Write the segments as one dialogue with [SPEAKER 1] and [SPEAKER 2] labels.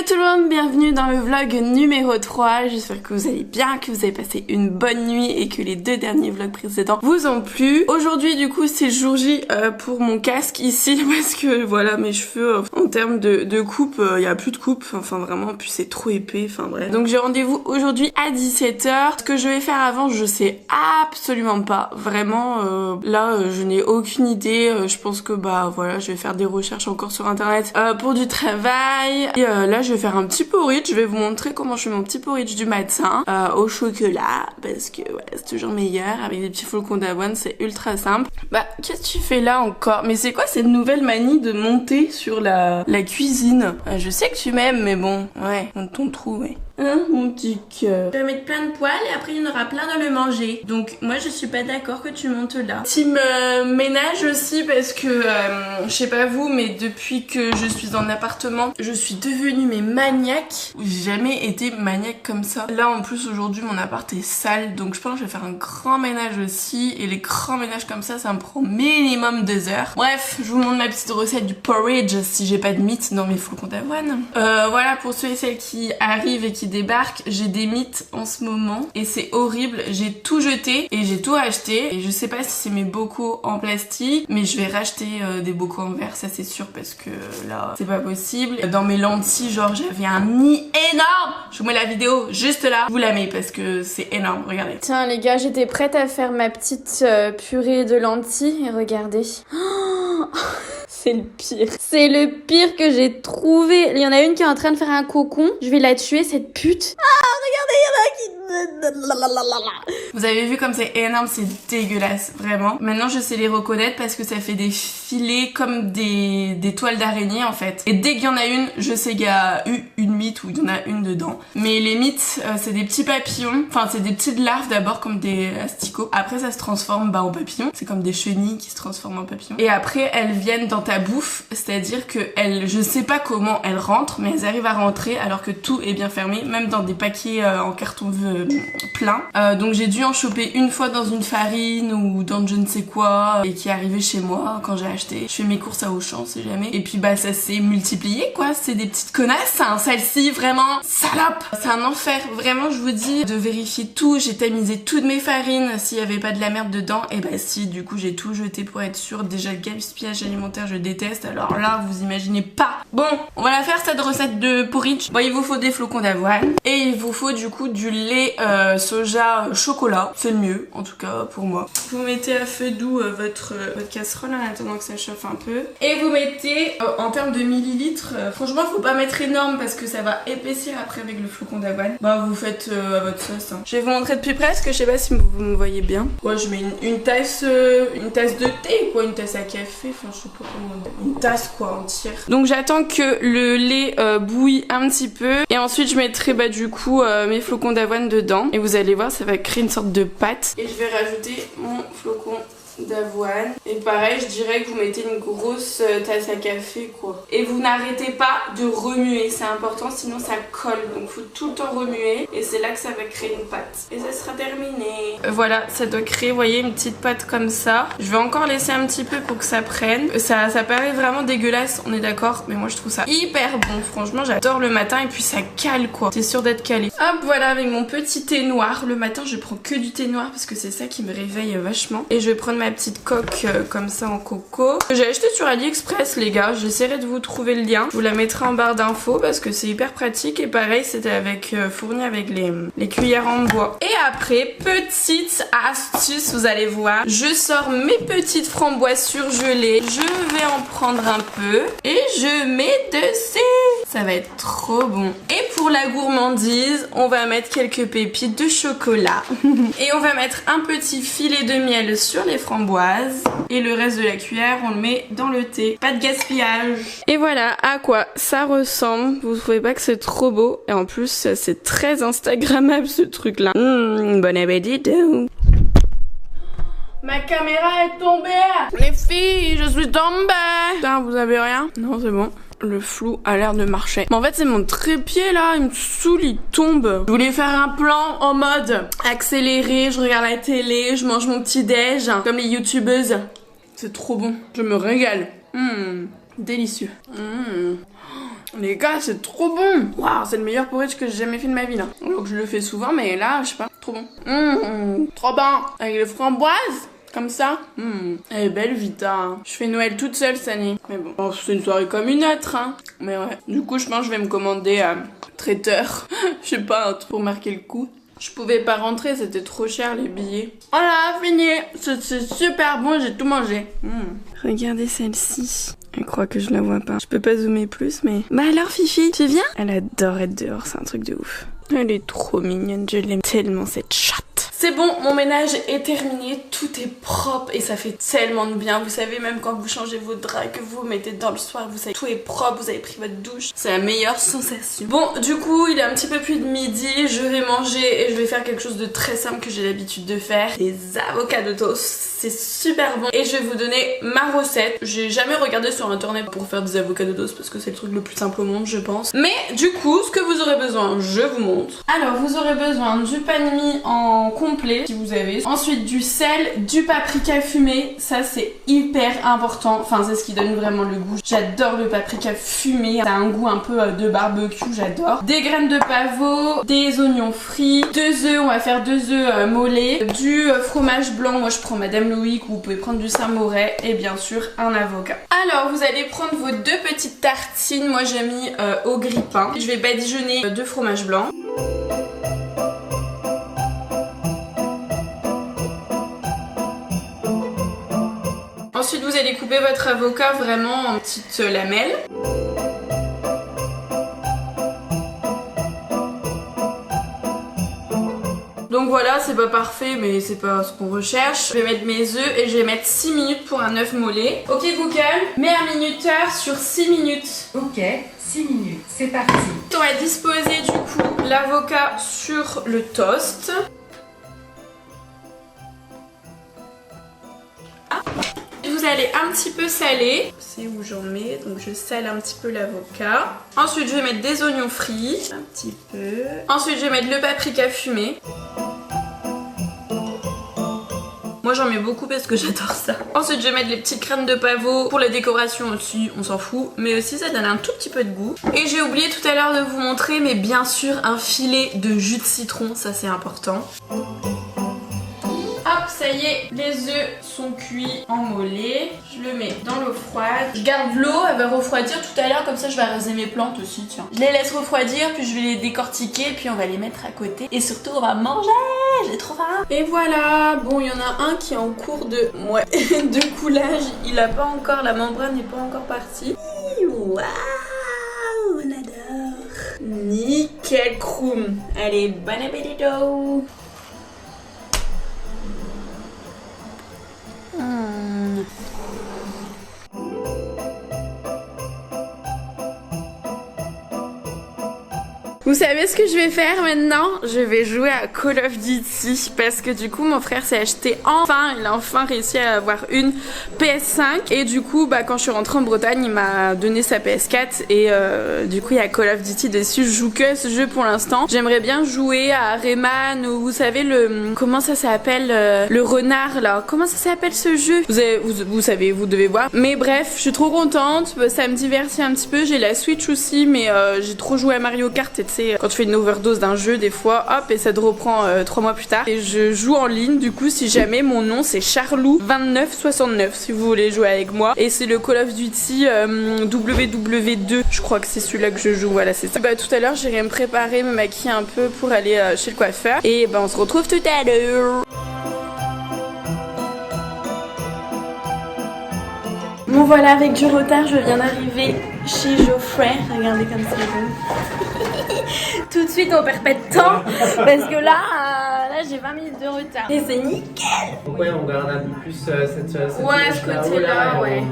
[SPEAKER 1] tout le monde, bienvenue dans le vlog numéro 3. J'espère que vous allez bien, que vous avez passé une bonne nuit et que les deux derniers vlogs précédents vous ont plu. Aujourd'hui du coup c'est jour J pour mon casque ici parce que voilà mes cheveux en termes de coupe, il y a plus de coupe, enfin vraiment, puis c'est trop épais, enfin bref. Donc j'ai rendez-vous aujourd'hui à 17h. Ce que je vais faire avant je sais absolument pas, vraiment là je n'ai aucune idée. Je pense que bah voilà, je vais faire des recherches encore sur internet pour du travail. Et là je vais faire un petit porridge, je vais vous montrer comment je fais mon petit porridge du matin au chocolat parce que ouais, c'est toujours meilleur avec des petits flocons d'avoine, c'est ultra simple. Bah qu'est-ce que tu fais là encore? Mais c'est quoi cette nouvelle manie de monter sur la cuisine? Je sais que tu m'aimes mais bon, ouais, monte ton trou, ouais. Hein, mon petit cœur. Tu vas mettre plein de poils et après il y en aura plein de le manger. Donc moi je suis pas d'accord que tu montes là. Team ménage aussi parce que je sais pas vous mais depuis que je suis en appartement je suis devenue mais maniaque. J'ai jamais été maniaque comme ça. Là en plus aujourd'hui mon appart est sale donc je pense que je vais faire un grand ménage aussi. Et les grands ménages comme ça me prend minimum 2 heures. Bref, je vous montre ma petite recette du porridge si j'ai pas de mythes dans mes flocons d'avoine. Voilà pour ceux et celles qui arrivent et qui débarquent, j'ai des mythes en ce moment et c'est horrible. J'ai tout jeté et j'ai tout acheté et je sais pas si c'est mes bocaux en plastique mais je vais racheter des bocaux en verre, ça c'est sûr parce que là c'est pas possible. Dans mes lentilles genre j'avais un nid énorme, je vous mets la vidéo juste là, je vous la mets parce que c'est énorme, regardez. Tiens les gars, j'étais prête à faire ma petite purée de lentilles et regardez. C'est le pire. C'est le pire que j'ai trouvé. Il y en a une qui est en train de faire un cocon. Je vais la tuer, cette pute. Ah, regardez, il y en a qui... Vous avez vu comme c'est énorme, c'est dégueulasse, vraiment. Maintenant, je sais les reconnaître parce que ça fait des filets comme des toiles d'araignée, en fait. Et dès qu'il y en a une, je sais qu'il y a eu une mythe ou il y en a une dedans. Mais les mythes, c'est des petits papillons. Enfin, c'est des petites larves d'abord, comme des asticots. Après, ça se transforme en papillons. C'est comme des chenilles qui se transforment en papillons. Et après, elles viennent dans ta bouffe, c'est-à-dire que elles, je sais pas comment elles rentrent, mais elles arrivent à rentrer alors que tout est bien fermé, même dans des paquets en carton plein. Donc j'ai dû en choper une fois dans une farine ou dans je ne sais quoi et qui est arrivé chez moi quand j'ai acheté. Je fais mes courses à Auchan, c'est jamais. Et puis bah ça s'est multiplié quoi, c'est des petites connasses, hein. Celle-ci vraiment salope. C'est un enfer, vraiment je vous dis de vérifier tout. J'ai tamisé toutes mes farines s'il y avait pas de la merde dedans. Et bah si, du coup j'ai tout jeté pour être sûre. Déjà le gaspillage alimentaire je déteste, alors là vous imaginez pas. Bon, on va la faire cette recette de porridge. Bon, il vous faut des flocons d'avoine et il vous faut du coup du lait soja chocolat, c'est le mieux en tout cas pour moi. Vous mettez à feu doux votre casserole en attendant que ça chauffe un peu et vous mettez en termes de millilitres, franchement faut pas mettre énorme parce que ça va épaissir après avec le flocon d'avoine. Bah vous faites à votre sauce, hein. Je vais vous montrer depuis presque, je sais pas si vous me voyez bien. Ouais, je mets une tasse de thé quoi, une tasse à café, enfin je sais pas comment dire. Une tasse quoi entière. Donc j'attends que le lait bouille un petit peu et ensuite je mettrai bah du coup mes flocons d'avoine dedans et vous allez voir ça va créer une sorte de pâte et je vais rajouter mon flocon d'avoine et pareil je dirais que vous mettez une grosse tasse à café quoi et vous n'arrêtez pas de remuer, c'est important sinon ça colle donc faut tout le temps remuer et c'est là que ça va créer une pâte et ça sera terminé. Voilà, ça doit créer, vous voyez, une petite pâte comme ça. Je vais encore laisser un petit peu pour que ça prenne. Ça paraît vraiment dégueulasse, on est d'accord, mais moi je trouve ça hyper bon, franchement j'adore le matin et puis ça cale quoi, c'est sûr d'être calé. Hop, voilà, avec mon petit thé noir, le matin je prends que du thé noir parce que c'est ça qui me réveille vachement et je vais prendre ma petite coque comme ça en coco. J'ai acheté sur AliExpress les gars, j'essaierai de vous trouver le lien. Je vous la mettrai en barre d'infos parce que c'est hyper pratique et pareil c'était avec fourni avec les cuillères en bois. Et après, petite astuce, vous allez voir, je sors mes petites framboises surgelées, je vais en prendre un peu et je mets dessus. Ça va être trop bon. Et pour la gourmandise, on va mettre quelques pépites de chocolat et on va mettre un petit filet de miel sur les framboises et le reste de la cuillère on le met dans le thé. Pas de gaspillage. Et voilà à quoi ça ressemble. Vous trouvez pas que c'est trop beau? Et en plus c'est très instagrammable ce truc là. Bon appétit. Ma caméra est tombée. Les filles, je suis tombée. Putain, vous avez rien? Non, c'est bon. Le flou a l'air de marcher. Mais en fait, c'est mon trépied là, il me saoule, il tombe. Je voulais faire un plan en mode accéléré, je regarde la télé, je mange mon petit déj, comme les youtubeuses. C'est trop bon, je me régale. Délicieux. Les gars, c'est trop bon. Waouh, c'est le meilleur porridge que j'ai jamais fait de ma vie là. Donc je le fais souvent, mais là, je sais pas, trop bon. Trop bon. Avec les framboises. Comme ça. Elle est belle Vita. Hein. Je fais Noël toute seule cette année. Mais bon, c'est une soirée comme une autre. Hein. Mais ouais. Du coup, je pense que je vais me commander traiteur. Je sais pas, un truc pour marquer le coup. Je pouvais pas rentrer, c'était trop cher les billets. Voilà, fini. C'est super bon, j'ai tout mangé. Regardez celle-ci. Elle croit que je la vois pas. Je peux pas zoomer plus, mais... Bah alors Fifi, tu viens? Elle adore être dehors, c'est un truc de ouf. Elle est trop mignonne, je l'aime tellement cette chatte. C'est bon, mon ménage est terminé, tout est propre et ça fait tellement de bien. Vous savez, même quand vous changez vos draps, que vous mettez dans le soir, vous savez, tout est propre, vous avez pris votre douche. C'est la meilleure sensation. Bon, du coup, il est un petit peu plus de midi, je vais manger et je vais faire quelque chose de très simple que j'ai l'habitude de faire. Des avocats de toast, c'est super bon. Et je vais vous donner ma recette. J'ai jamais regardé sur internet pour faire des avocats de toast parce que c'est le truc le plus simple au monde, je pense. Mais du coup, ce que vous aurez besoin, je vous montre. Alors, vous aurez besoin du pain de mie en complet si vous avez. Ensuite du sel, du paprika fumé, ça c'est hyper important, enfin c'est ce qui donne vraiment le goût. J'adore le paprika fumé, ça a un goût un peu de barbecue, j'adore. Des graines de pavot, des oignons frits, 2 œufs, on va faire 2 œufs mollets, du fromage blanc, moi je prends Madame Louis, ou vous pouvez prendre du Saint-Moret et bien sûr un avocat. Alors vous allez prendre vos 2 petites tartines, moi j'ai mis au grille-pain. Je vais badigeonner de fromage blanc. Ensuite, vous allez couper votre avocat vraiment en petites lamelles. Donc voilà, c'est pas parfait, mais c'est pas ce qu'on recherche. Je vais mettre mes œufs et je vais mettre 6 minutes pour un œuf mollet. Ok Google, mets un minuteur sur 6 minutes.
[SPEAKER 2] Ok, 6 minutes, c'est parti.
[SPEAKER 1] On va disposer du coup l'avocat sur le toast. Vous allez un petit peu saler. C'est où j'en mets, donc je sale un petit peu l'avocat. Ensuite je vais mettre des oignons frits, un petit peu. Ensuite je vais mettre le paprika fumé. Moi j'en mets beaucoup parce que j'adore ça. Ensuite je vais mettre les petites graines de pavot pour la décoration aussi, on s'en fout. Mais aussi ça donne un tout petit peu de goût. Et j'ai oublié tout à l'heure de vous montrer, mais bien sûr un filet de jus de citron, ça c'est important. Hop, ça y est, les œufs sont cuits en mollet. Je le mets dans l'eau froide. Je garde l'eau, elle va refroidir tout à l'heure, comme ça je vais arroser mes plantes aussi, tiens. Je les laisse refroidir, puis je vais les décortiquer, puis on va les mettre à côté. Et surtout, on va manger, j'ai trop faim. Et voilà, bon, il y en a un qui est en cours de coulage. Il a pas encore, la membrane n'est pas encore partie. Waouh, on adore. Nickel croum. Allez, bon appétit. Vous savez ce que je vais faire maintenant? Je vais jouer à Call of Duty parce que du coup mon frère s'est acheté il a enfin réussi à avoir une PS5 et du coup quand je suis rentrée en Bretagne il m'a donné sa PS4 et du coup il y a Call of Duty dessus. Je joue que à ce jeu pour l'instant. J'aimerais bien jouer à Rayman ou vous savez comment ça s'appelle le renard là, comment ça s'appelle ce jeu? Vous savez, vous devez voir. Mais bref, je suis trop contente, ça me divertit un petit peu. J'ai la Switch aussi mais j'ai trop joué à Mario Kart et quand tu fais une overdose d'un jeu des fois hop et ça te reprend 3 mois plus tard et je joue en ligne du coup si jamais. Mon nom c'est Charlou2969 si vous voulez jouer avec moi et c'est le Call of Duty WW2 je crois que c'est celui-là que je joue, voilà c'est ça. Tout à l'heure j'irai me préparer, me maquiller un peu pour aller chez le coiffeur et on se retrouve tout à l'heure. Bon voilà, avec du retard je viens d'arriver chez Geoffrey, regardez comme c'est beau. Tout de suite on perd pas de temps parce que là j'ai 20 minutes de retard et c'est nickel.
[SPEAKER 3] Pourquoi on regarde un peu plus cette
[SPEAKER 1] ouais, ce côté-là, ouais.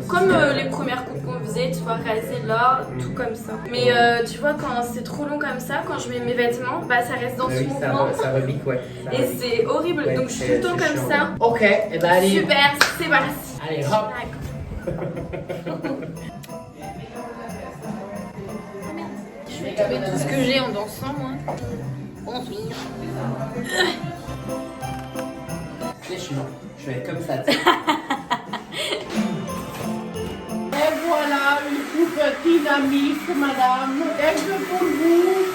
[SPEAKER 1] Comme les premières coupes qu'on faisait, tu vois, raser là, tout comme ça. Mais tu vois, quand c'est trop long comme ça, quand je mets mes vêtements, ça reste dans ce mouvement.
[SPEAKER 3] Ça rebique, ouais.
[SPEAKER 1] Et c'est horrible, ouais, donc je suis tout le temps comme ça.
[SPEAKER 3] Ok, et allez.
[SPEAKER 1] Super, c'est parti.
[SPEAKER 3] Allez, hop.
[SPEAKER 1] Je vais tomber tout ce que j'ai en dansant, moi. Bonsoir.
[SPEAKER 3] Je vais être comme ça.
[SPEAKER 1] Et voilà, une coupe
[SPEAKER 4] petit dynamisme, madame. Est-ce pour vous?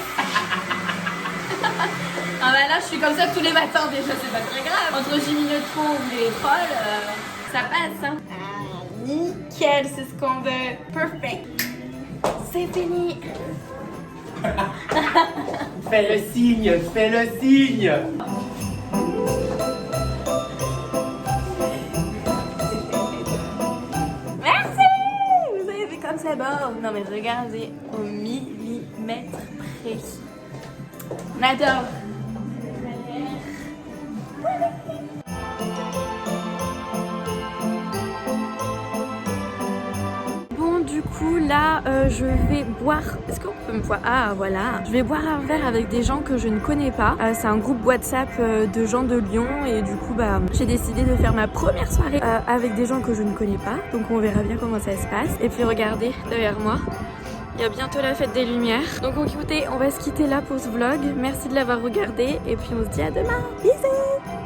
[SPEAKER 5] Ah bah là je suis comme ça tous les matins déjà, c'est pas très grave. Entre Jimmy Neutron ou les trolls, ça passe hein.
[SPEAKER 1] Ah, nickel, c'est ce qu'on veut. Perfect. C'est fini.
[SPEAKER 3] Fais le signe, fais le signe.
[SPEAKER 1] Merci. Vous avez vu comme c'est beau. Non mais regardez au millimètre près. On adore. Bon du coup là je vais boire. Est-ce qu'on peut me voir? Ah voilà. Je vais boire un verre avec des gens que je ne connais pas. C'est un groupe WhatsApp de gens de Lyon et du coup bah j'ai décidé de faire ma première soirée avec des gens que je ne connais pas. Donc on verra bien comment ça se passe. Et puis regardez derrière moi. Il y a bientôt la fête des lumières. Donc écoutez, on va se quitter là pour ce vlog. Merci de l'avoir regardé et puis on se dit à demain. Bisous.